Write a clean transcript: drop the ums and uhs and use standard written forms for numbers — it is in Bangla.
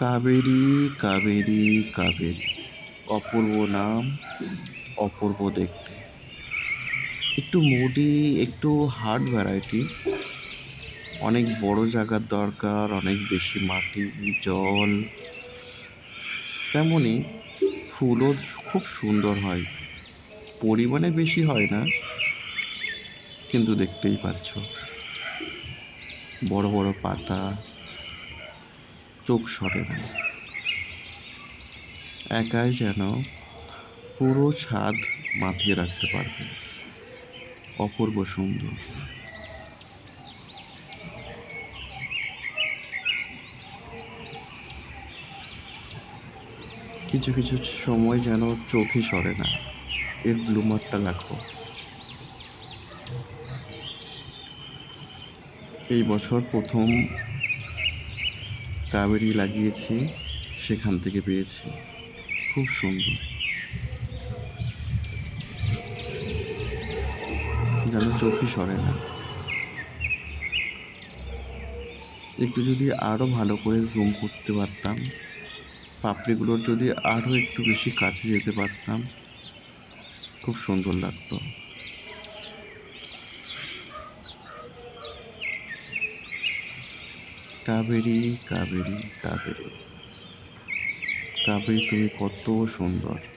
কাবেরী কাবেরী কাবেরী, অপূর্ব নাম, অপূর্ব দেখতে। একটু মুডি, একটু হার্ড ভ্যারাইটি, অনেক বড় জায়গার দরকার, অনেক বেশি মাটি, জল। তেমনই ফুলও খুব সুন্দর হয়, পরিমাণে বেশি হয় না, কিন্তু দেখতেই পাচ্ছ বড় বড় পাতা, চোখ সরে না, একাই যেন পুরো ছাদ মাতিয়ে রাখতে পারবে। অপূর্ব সুন্দর। কিছু কিছু সময় যেন চোখই সরে না। এর ব্লুমারটা দেখো। এই বছর প্রথম কাবেরি লাগিয়েছি, সেখান থেকে পেয়েছি। খুব সুন্দর, যেন চোখই সরে না। একটু যদি আরো ভালো করে জুম করতে পারতাম, পাপড়িগুলোর যদি আরো একটু বেশি কাছে যেতে পারতাম, খুব সুন্দর লাগতো। কাবেরী কাবেরী কাবেরী কাবেরী, তুমি কত সুন্দর।